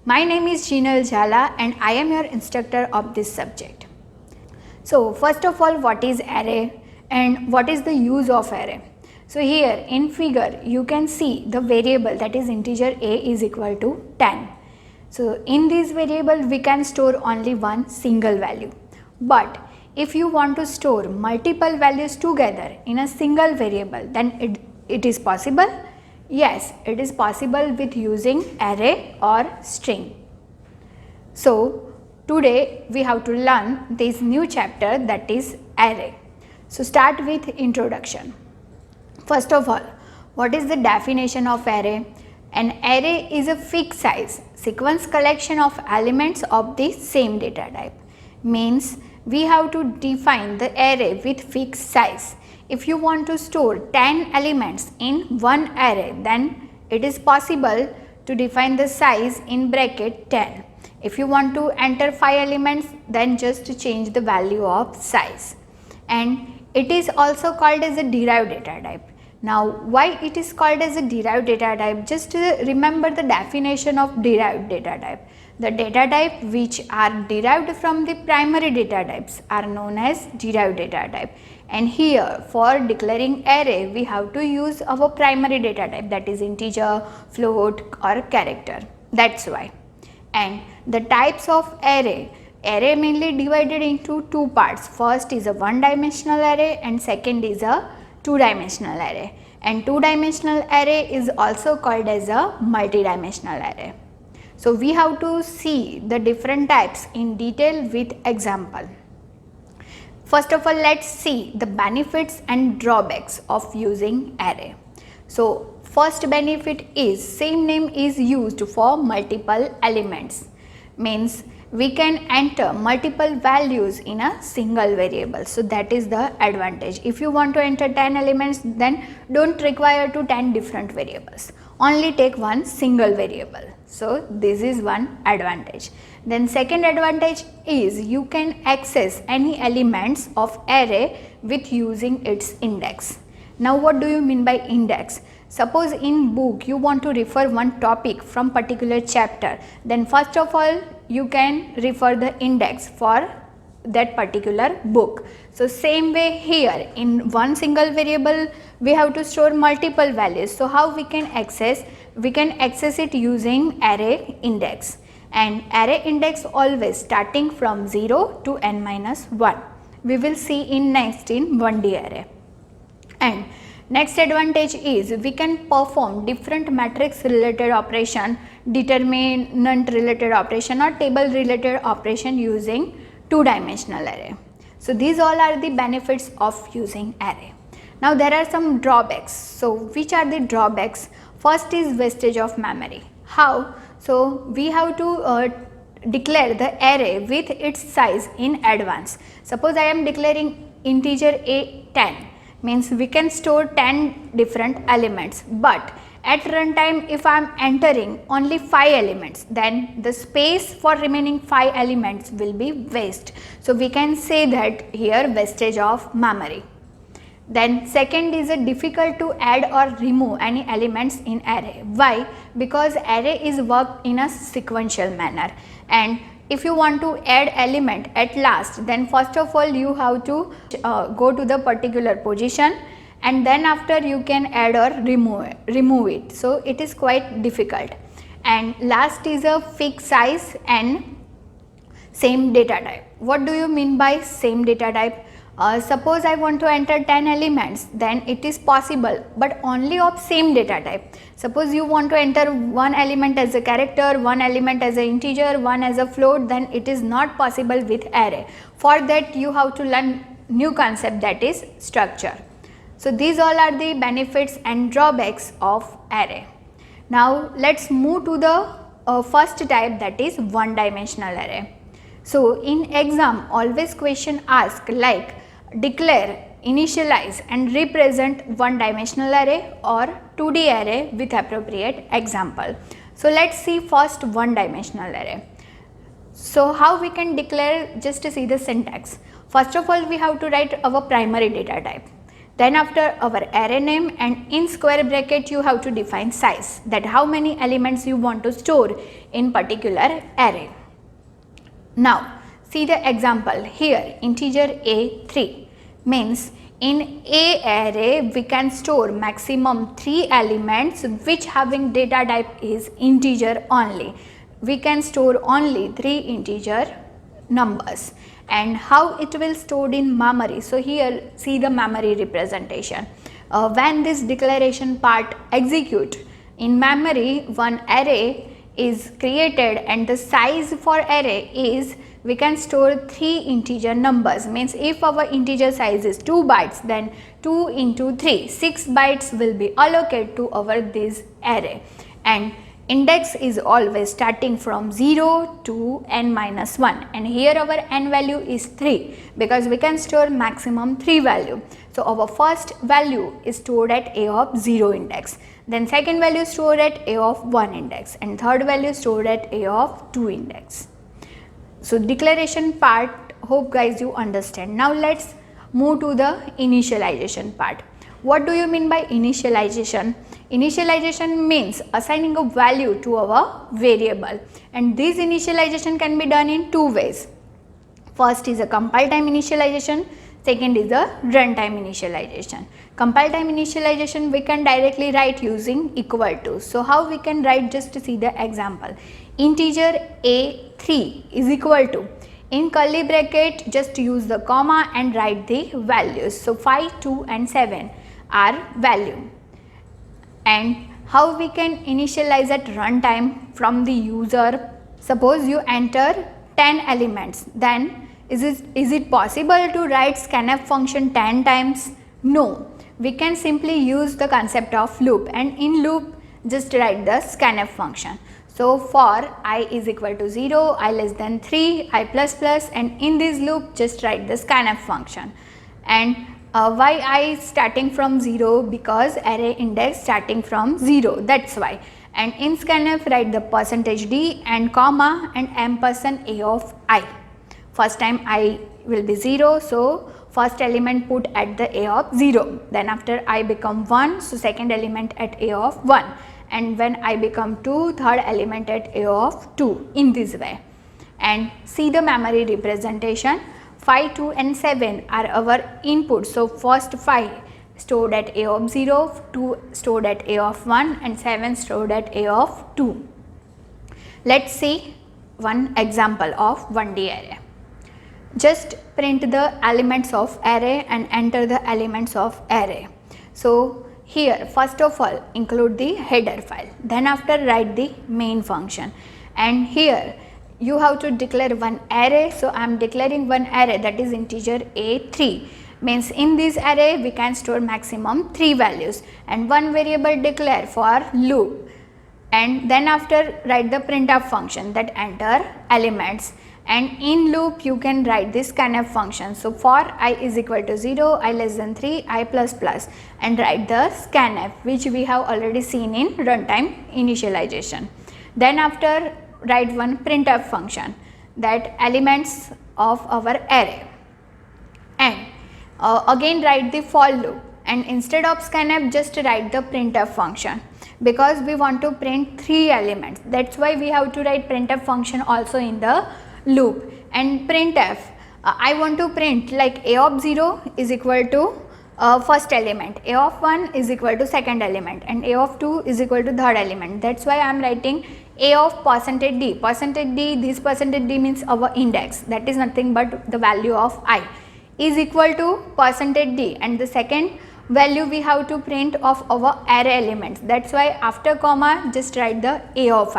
My name is Jinal Jhala and I am your instructor of this subject. So first of all, what is array and what is the use of array? So here in figure you can see the variable, that is integer a is equal to 10. So in this variable we can store only one single value. But if you want to store multiple values together in a single variable, then it is possible. Yes, it is possible with using array or string. So today we have to learn this new chapter, that is array. So start with introduction. First of all, what is the definition of array? An array is a fixed size sequence collection of elements of the same data type. Means we have to define the array with fixed size. If you want to store 10 elements in one array, then it is possible to define the size in bracket 10. If you want to enter 5 elements, then just change the value of size. And it is also called as a derived data type. Now why it is called as a derived data type? Just remember the definition of derived data type. The data type which are derived from the primary data types are known as derived data type. And here for declaring array we have to use our primary data type, that is integer, float or character. That's why. And the types of array mainly divided into two parts. First is a one-dimensional array and second is a two-dimensional array. And two-dimensional array is also called as a multi-dimensional array. So we have to see the different types in detail with example. First of all, let's see the benefits and drawbacks of using array. So first benefit is same name is used for multiple elements. Means we can enter multiple values in a single variable. So that is the advantage. If you want to enter 10 elements, then don't require to 10 different variables. Only take one single variable. So this is one advantage. Then second advantage is you can access any elements of array with using its index. Now what do you mean by index? Suppose in book you want to refer one topic from particular chapter, then first of all you can refer the index for that particular book. So same way here in one single variable we have to store multiple values. So how we can access? We can access it using array index, and array index always starting from 0 to n minus 1. We will see in next in 1D array. And next advantage is we can perform different matrix related operation, determinant related operation or table related operation using two-dimensional array. So these all are the benefits of using array. Now there are some drawbacks. So which are the drawbacks? First is wastage of memory. How? So we have to declare the array with its size in advance. Suppose I am declaring integer a 10. Means we can store 10 different elements, but at runtime if I am entering only 5 elements, then the space for remaining 5 elements will be waste. So we can say that here wastage of memory. Then second is a difficult to add or remove any elements in array. Why? Because array is worked in a sequential manner, and if you want to add element at last, then first of all you have to go to the particular position, and then after you can add or remove it. So it is quite difficult. And last is a fixed size and same data type. What do you mean by same data type? Suppose I want to enter 10 elements, then it is possible, but only of same data type. Suppose you want to enter one element as a character, one element as an integer, one as a float, then it is not possible with array. For that you have to learn new concept, that is structure. So these all are the benefits and drawbacks of array. Now let's move to the first type, that is one-dimensional array. So in exam always question ask like declare, initialize and represent one-dimensional array or 2D array with appropriate example. So let's see first one-dimensional array. So how we can declare? Just to see the syntax. First of all we have to write our primary data type. Then after our array name, and in square bracket you have to define size, that how many elements you want to store in particular array. Now see the example here, integer A3 means in A array we can store maximum 3 elements which having data type is integer only. We can store only 3 integer numbers. And how it will stored in memory? So here see the memory representation. When this declaration part execute in memory, one array is created and the size for array is, we can store 3 integer numbers, means if our integer size is 2 bytes, then 2 into 3, 6 bytes will be allocated to our this array. And index is always starting from 0 to n minus 1, and here our n value is 3 because we can store maximum 3 value. So our first value is stored at a of 0 index, then second value stored at a of 1 index, and third value stored at a of 2 index. So declaration part, hope guys you understand. Now let's move to the initialization part. What do you mean by initialization? Initialization means assigning a value to our variable, and this initialization can be done in 2 ways. First is a compile time initialization, second is a runtime initialization. Compile time initialization we can directly write using equal to. So how we can write, just to see the example. Integer A3 is equal to, in curly bracket just use the comma and write the values. So 5, 2 and 7 are value. And how we can initialize at runtime from the user? Suppose you enter 10 elements, then is it possible to write scanf function 10 times? No, we can simply use the concept of loop, and in loop just write the scanf function. So for I is equal to 0, I less than 3, I plus plus, and in this loop just write the scanf function. And why I starting from 0? Because array index starting from 0, that's why. And in scanf write the %d and comma and ampersand a of I. First time I will be 0, so first element put at the a of 0. Then after I become 1, so second element at a of 1. And when I become 2, third element at a of 2, in this way. And see the memory representation. 5, 2 and 7 are our input. So first 5 stored at a of 0, 2 stored at a of 1 and 7 stored at a of 2. Let's see one example of 1D array. Just print the elements of array and enter the elements of array. So here first of all include the header file, then after write the main function, and here you have to declare one array. So I am declaring one array, that is integer A3, means in this array we can store maximum 3 values, and one variable declare for loop, and then after write the printf function that enter elements, and in loop you can write this scanf function. So for I is equal to 0, I less than 3, I plus plus, and write the scanf which we have already seen in runtime initialization. Then after write one printf function, that elements of our array, and again write the for loop, and instead of scanf just write the printf function, because we want to print 3 elements, that's why we have to write printf function also in the loop. And printf, I want to print like a of 0 is equal to first element, a of 1 is equal to second element, and a of 2 is equal to third element. That's why I am writing a of %d. %d, this %d means our index, that is nothing but the value of I, is equal to %d, and the second value we have to print of our array elements. That's why after comma just write the a of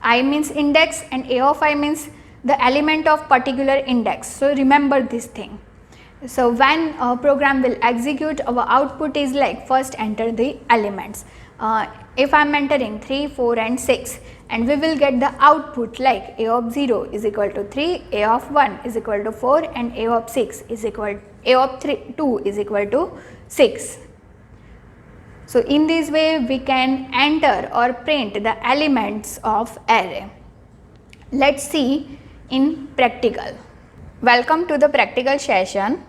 I means index and a of I means the element of particular index. So remember this thing. So when a program will execute, our output is like first enter the elements. If I am entering 3, 4 and 6, and we will get the output like a of 0 is equal to 3, a of 1 is equal to 4, and a of 6 is equal, a of 2 is equal to 6. So in this way we can enter or print the elements of array. Let's see in practical. Welcome to the practical session.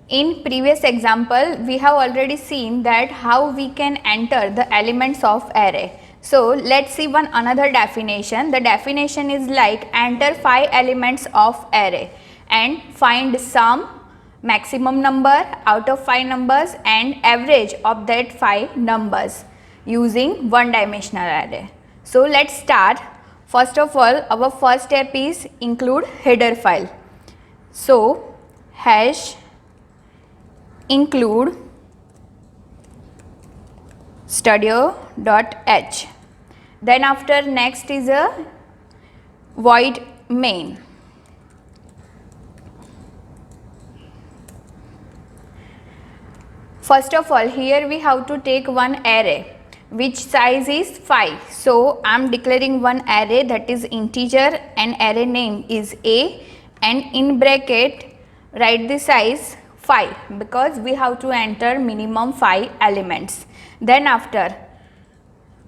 In previous example, we have already seen that how we can enter the elements of array. So let's see one another definition. The definition is like enter 5 elements of array and find sum, maximum number out of 5 numbers and average of that 5 numbers using one dimensional array. So let's start. First of all, our first step is include header file. So hash include studio.h. Then after next is a void main. First of all, here we have to take one array which size is 5. So I am declaring one array that is integer and array name is a, and in bracket write the size 5 because we have to enter minimum 5 elements. Then after,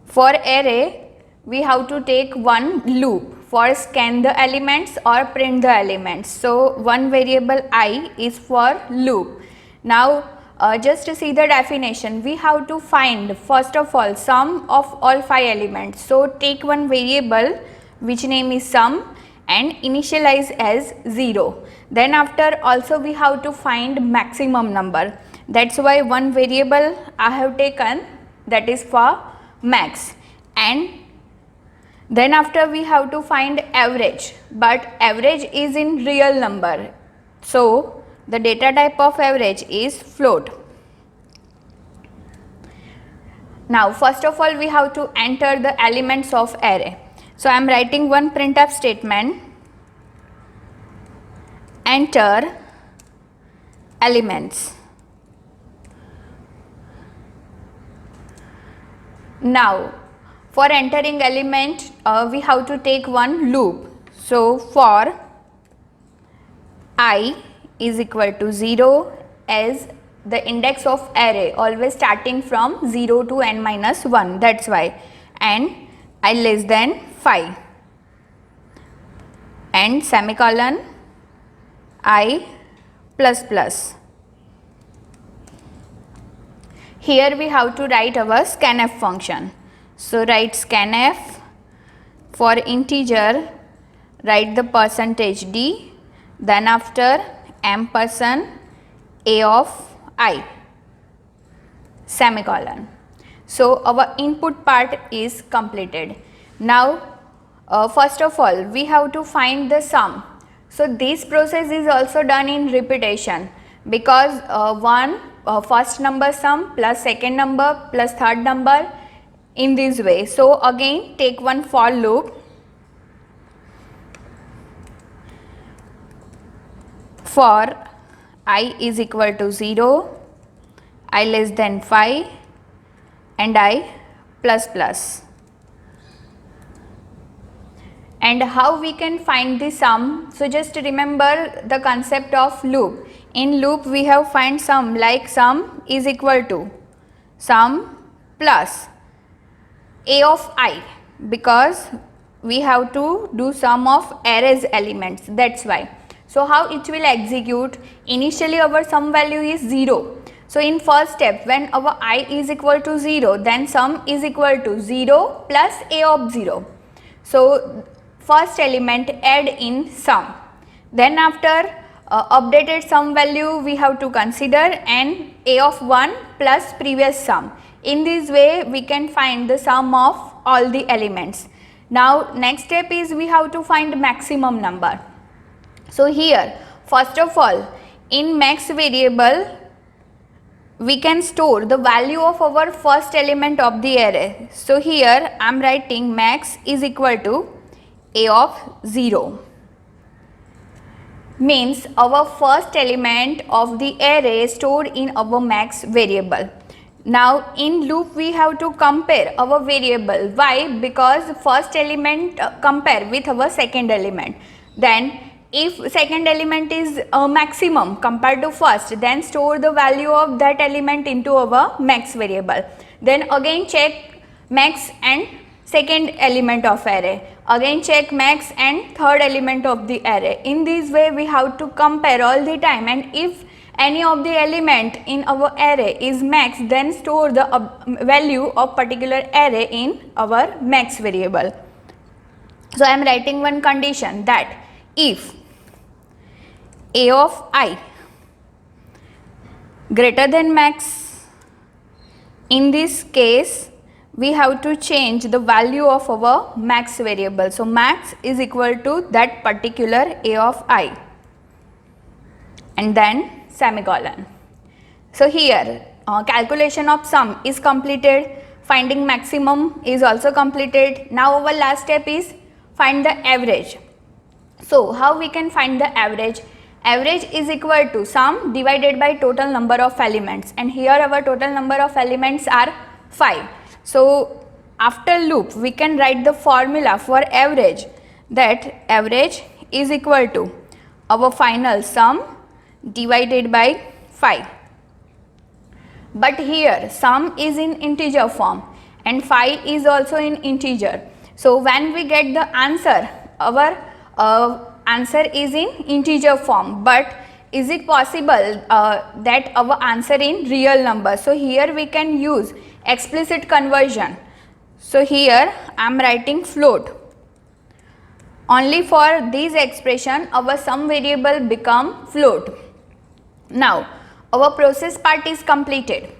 for array we have to take one loop for scan the elements or print the elements. So one variable I is for loop. Now just to see the definition, we have to find first of all sum of all 5 elements. So take one variable which name is sum and initialize as 0. Then after also we have to find maximum number. That's why one variable I have taken that is for max. And then after we have to find average, but average is in real number. So the data type of average is float. Now first of all we have to enter the elements of array. So I am writing one printf statement, enter elements. Now for entering element we have to take one loop. So for I is equal to 0 as the index of array always starting from 0 to n minus 1, that's why, and I less than 5 and semicolon I plus plus. Here we have to write our scanf function. So write scanf, for integer write the %d, then after ampersand a of I, semicolon. So our input part is completed. Now first of all we have to find the sum. So this process is also done in repetition because first number sum plus second number plus third number in this way. So again take one for loop. For I is equal to 0, I less than 5 and I plus plus. And how we can find the sum? So just remember the concept of loop. In loop we have find sum, like sum is equal to sum plus a of I, because we have to do sum of array's elements, that's why. So how it will execute? Initially our sum value is 0. So in first step when our I is equal to 0, then sum is equal to 0 plus a of 0. So first element add in sum. Then after updated sum value we have to consider and a of 1 plus previous sum. In this way we can find the sum of all the elements. Now next step is we have to find maximum number. So here first of all in max variable we can store the value of our first element of the array. So here I am writing max is equal to a of 0, means our first element of the array stored in our max variable. Now in loop we have to compare our variable. Why? Because first element compare with our second element. Then if second element is maximum compared to first, then store the value of that element into our max variable. Then again check max and second element of array. Again check max and third element of the array. In this way we have to compare all the time, and if any of the element in our array is max, then store the value of particular array in our max variable. So I am writing one condition that if a of I greater than max, in this case we have to change the value of our max variable. So max is equal to that particular a of I and then semicolon. So here calculation of sum is completed, finding maximum is also completed. Now our last step is find the average. So how we can find the average? Average is equal to sum divided by total number of elements, and here our total number of elements are 5. So after loop we can write the formula for average, that average is equal to our final sum divided by 5. But here sum is in integer form and 5 is also in integer. So when we get the answer, our answer is in integer form, but is it possible that our answer in real number? So here we can use explicit conversion. So here I am writing float. Only for this expression our sum variable become float. Now our process part is completed.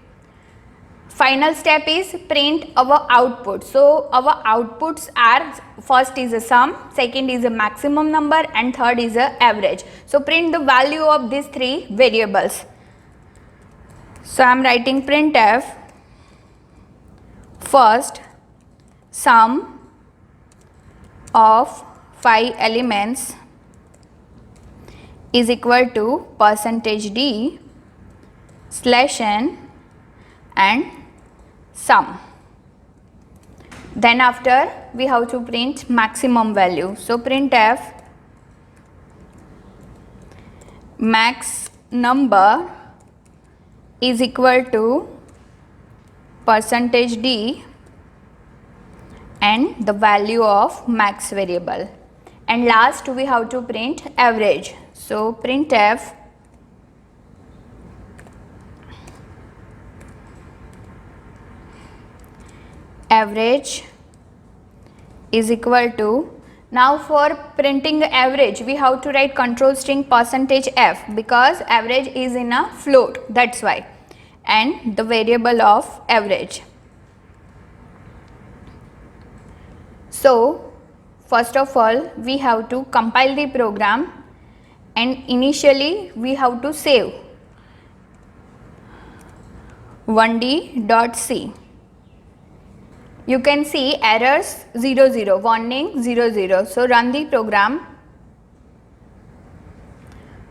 Final step is print our output. So our outputs are, first is a sum, second is a maximum number, and third is a average. So print the value of these three variables. So I am writing printf first sum of 5 elements is equal to %d /n and sum. Then after we have to print maximum value. So printf max number is equal to %d and the value of max variable. And last we have to print average. So printf average is equal to, now for printing average we have to write control string %f because average is in a float, that's why, and the variable of average. So first of all we have to compile the program, and initially we have to save 1d.c. You can see errors 00, warning 00. So run the program.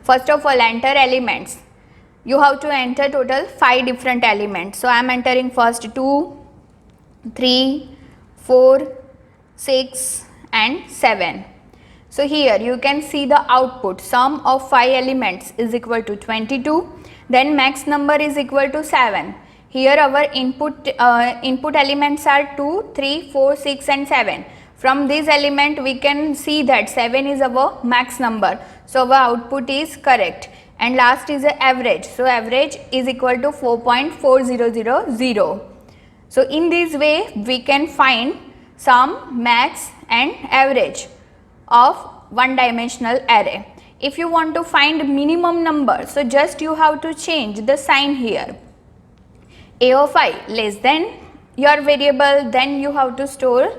First of all enter elements. You have to enter total 5 different elements. So I am entering first 2, 3, 4, 6 and 7. So here you can see the output, sum of 5 elements is equal to 22, then max number is equal to 7. Here our input elements are 2, 3, 4, 6 and 7. From this element we can see that 7 is our max number. So our output is correct. And last is the average. So average is equal to 4.4000. So in this way we can find sum, max and average of one dimensional array. If you want to find minimum number, so just you have to change the sign here. A of I less than your variable, then you have to store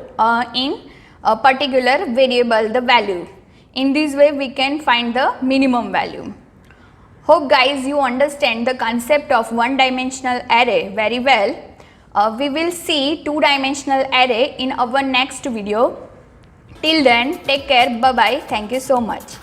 in a particular variable the value. In this way we can find the minimum value. Hope guys you understand the concept of one dimensional array very well. We will see two dimensional array in our next video. Till then take care, bye bye, thank you so much.